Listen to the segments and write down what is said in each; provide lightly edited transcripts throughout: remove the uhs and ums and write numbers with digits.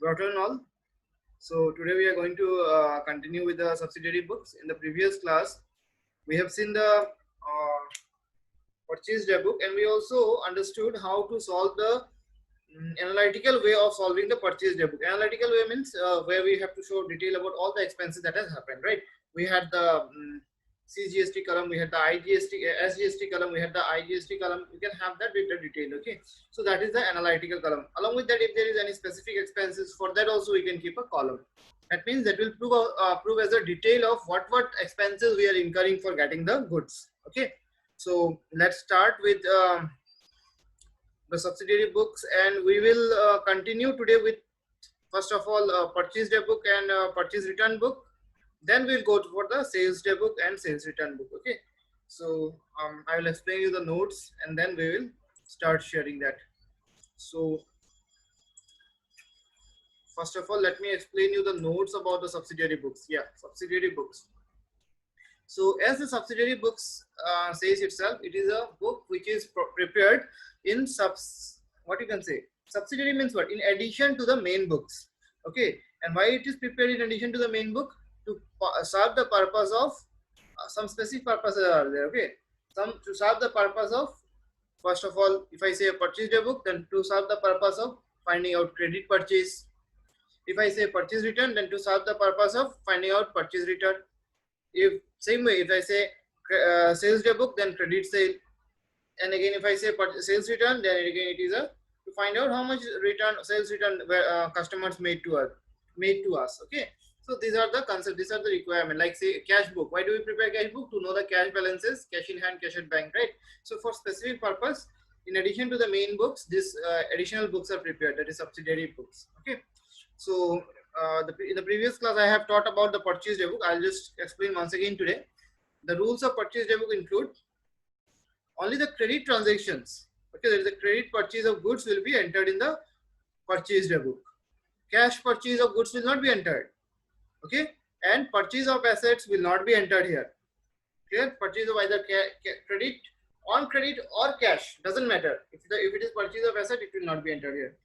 Good afternoon all. So today we are going to continue with the subsidiary books. In the previous class, we have seen the purchase book, and we also understood how to solve the analytical way of solving the purchase book. Analytical way means where we have to show detail about all the expenses that has happened, right? We had the CGST column, we had the IGST, SGST column, we had the IGST column. You can have that with the detail, okay? So that is the analytical column. Along with that, if there is any specific expenses, for that also we can keep a column. That means that will prove as a detail of what expenses we are incurring for getting the goods, okay? So let's start with the subsidiary books, and we will continue today with first of all purchase day book and purchase return book. Then we'll go for the sales day book and sales return book, okay? So I will explain you the notes and then we will start sharing that. So first of all, let me explain you the notes about the subsidiary books. Yeah, subsidiary books. So as the subsidiary books says itself, it is a book which is prepared in what you can say, subsidiary means what, in addition to the main books, okay? And why it is prepared in addition to the main book? To serve the purpose of some specific purposes are there, okay? Some to serve the purpose of, first of all, if I say a purchase book, then to serve the purpose of finding out credit purchase. If I say purchase return, then to serve the purpose of finding out purchase return. If same way, if I say sales day book, then credit sale. And again, if I say sales return, then again it is a to find out how much return, sales return customers made to us, okay? So these are the concepts, these are the requirement. Like say cash book, why do we prepare cash book? To know the cash balances, cash in hand, cash at bank, right? So for specific purpose, in addition to the main books, this additional books are prepared, that is subsidiary books, okay? So in the previous class I have taught about the purchase day book. I'll just explain once again today. The rules of purchase day book include only the credit transactions, okay? There is a credit purchase of goods will be entered in the purchase day book. Cash purchase of goods will not be entered, okay? And purchase of assets will not be entered here. Clear? Purchase of either credit, on credit or cash, doesn't matter. If it is purchase of asset, it will not be entered here.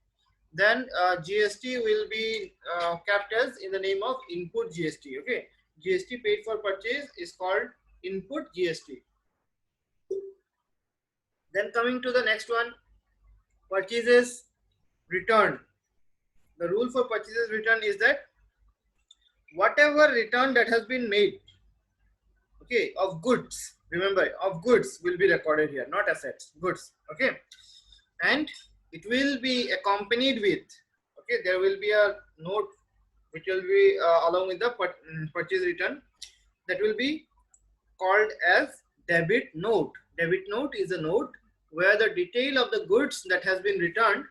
Then GST will be kept as in the name of input GST, okay? GST paid for purchase is called input GST. Then coming to the next one, purchases return. The rule for purchases return is that whatever return that has been made, okay, of goods, remember, of goods will be recorded here, not assets, goods, okay? And it will be accompanied with, okay, there will be a note which will be along with the purchase return, that will be called as debit note. Debit note is a note where the detail of the goods that has been returned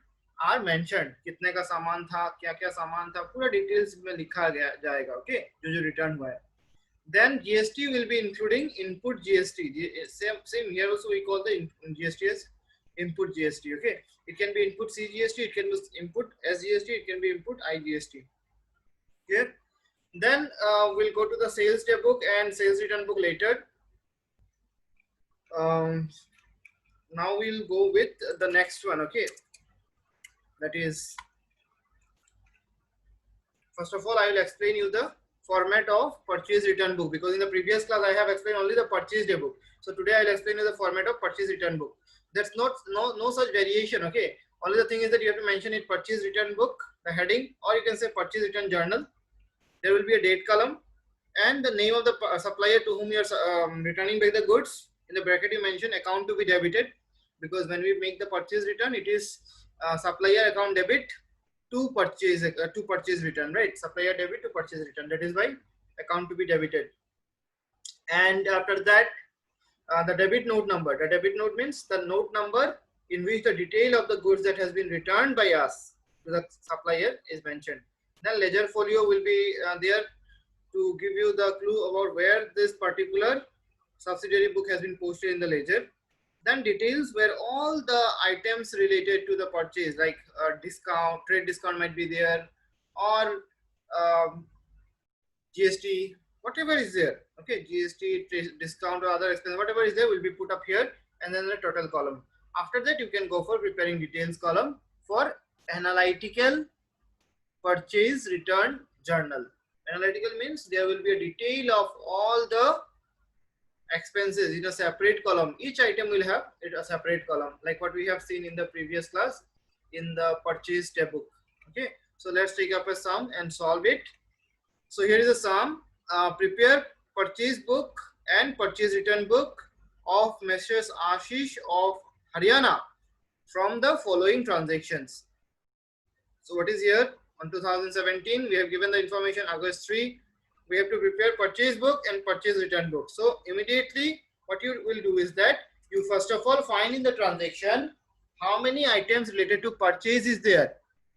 are mentioned. कितने का सामान था, क्या-क्या सामान था, पूरा details में लिखा जाएगा, okay, जो return हुआ है. Then GST will be including input GST. Same here also we call the GST as input GST, okay? It can be input CGST, it can be input SGST, it can be input IGST. Okay? Then we'll go to the sales day book and sales return book later. Now we'll go with the next one, okay? That is, first of all, I will explain you the format of purchase return book, because in the previous class I have explained only the purchase day book. So today I will explain you the format of purchase return book. That's no such variation, okay? Only the thing is that you have to mention it purchase return book, the heading, or you can say purchase return journal. There will be a date column and the name of the supplier to whom you are returning back the goods. In the bracket you mention account to be debited, because when we make the purchase return, it is supplier account debit to purchase return, right? Supplier debit to purchase return. That is why account to be debited. And after that, the debit note number. The debit note means the note number in which the detail of the goods that has been returned by us to the supplier is mentioned. Then ledger folio will be there to give you the clue about where this particular subsidiary book has been posted in the ledger. Then details where all the items related to the purchase, like discount, trade discount might be there, or GST, whatever is there, okay, GST, discount or other expense, whatever is there will be put up here, and then the total column. After that, you can go for preparing details column for analytical purchase return journal. Analytical means there will be a detail of all the expenses in a separate column. Each item will have a separate column, like what we have seen in the previous class in the purchase book. Okay, so let's take up a sum and solve it. So here is a sum. Prepare purchase book and purchase return book of Messrs. Ashish of Haryana from the following transactions. So what is here? On 2017, we have given the information August 3. We have to prepare purchase book and purchase return book. So immediately what you will do is that you first of all find in the transaction how many items related to purchase is there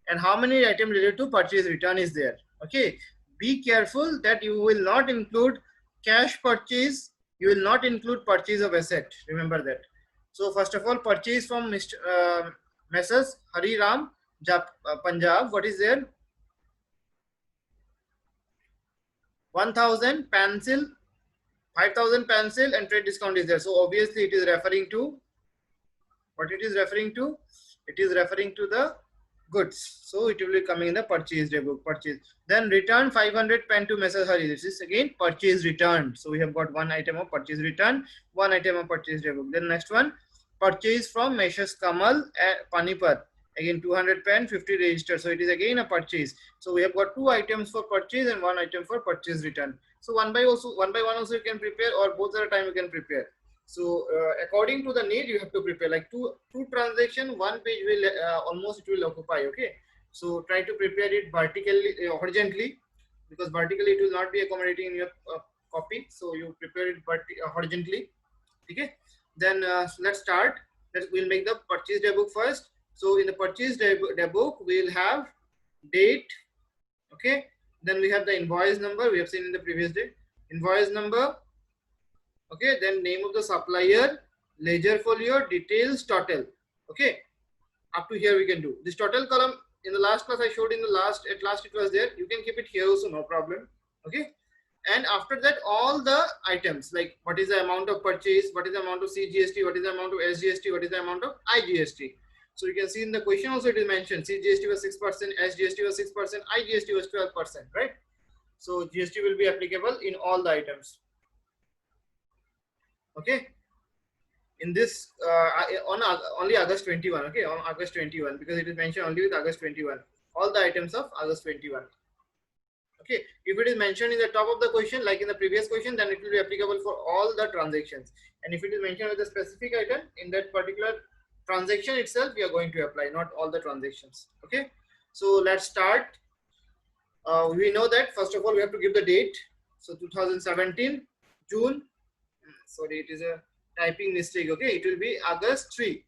and how many items related to purchase return is there. Okay, be careful that you will not include cash purchase, you will not include purchase of asset, remember that. So first of all, purchase from Messrs. Hari Ram Punjab, what is there? 1000 pencil, 5000 pencil and trade discount is there. So obviously it is referring to what it is referring to? It is referring to the goods. So it will be coming in the purchase day book, purchase. Then return 500 pen to Messrs. Hari. This is again purchase return. So we have got one item of purchase return, one item of purchase day book. Then next one, purchase from Messrs. Kamal at Panipat. Again 200 pen, 50 register. So it is again a purchase. So we have got two items for purchase and one item for purchase return. So one by one also you can prepare, or both at a time you can prepare. So according to the need you have to prepare, like two transaction, one page will almost it will occupy. Okay, so try to prepare it vertically, horizontally, because vertically it will not be accommodating in your copy. So you prepare it horizontally. Okay, then so let's start. We'll make the purchase day book first. So in the purchase day book we'll have date. Okay, then we have the invoice number, we have seen in the previous day, invoice number. Okay, then name of the supplier, ledger folio, details, total. Okay, up to here we can do this total column. In the last class I showed, in the last it was there. You can keep it here also, no problem. Okay, and after that all the items, like what is the amount of purchase, what is the amount of CGST, what is the amount of SGST, what is the amount of IGST. So you can see in the question also it is mentioned CGST was 6%, SGST was 6%, IGST was 12%, right? So GST will be applicable in all the items. Okay, in this on only August 21. Okay, on August 21, because it is mentioned only with August 21, all the items of August 21. Okay, if it is mentioned in the top of the question like in the previous question, then it will be applicable for all the transactions, and if it is mentioned with a specific item in that particular transaction itself, we are going to apply, not all the transactions. Okay, so let's start. We know that first of all we have to give the date. So 2017 June, sorry, it is a typing mistake. Okay, it will be August 3.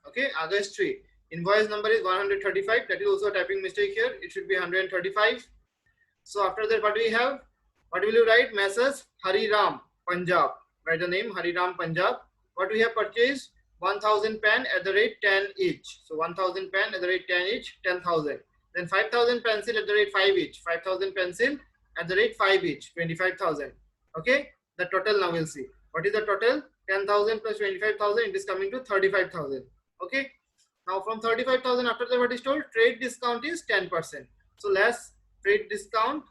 Okay, August 3. Invoice number is 135. That is also a typing mistake here. It should be 135. So after that, what do we have? What will you write? Messrs. Hari Ram Punjab. Write the name Hari Ram Punjab. What we have purchased? 1000 pen at the rate 10 each. So 1000 pen at the rate 10 each, 10,000. Then 5000 pencil at the rate 5 each. 5000 pencil at the rate 5 each, 25,000. Okay, the total now we'll see. What is the total? 10,000 plus 25,000, it is coming to 35,000. Okay, now from 35,000 after that what is told? Trade discount is 10%. So less trade discount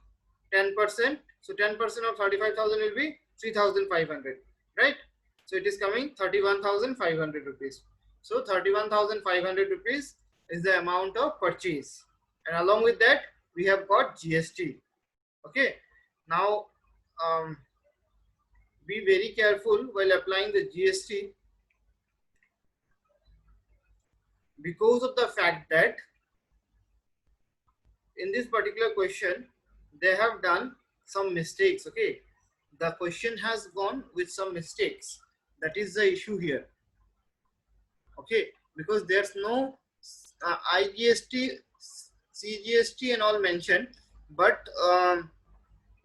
10%. So 10% of 35,000 will be 3,500, right? So it is coming 31,500 rupees. So 31,500 rupees is the amount of purchase, and along with that we have got GST. Okay, now be very careful while applying the GST, because of the fact that in this particular question they have done some mistakes. Okay, the question has gone with some mistakes. That is the issue here. Okay, because there's no IGST, CGST and all mentioned, but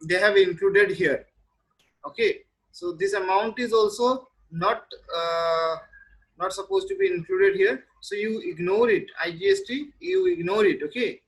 they have included here. Okay, so this amount is also not supposed to be included here. So you ignore it. IGST, you ignore it. Okay,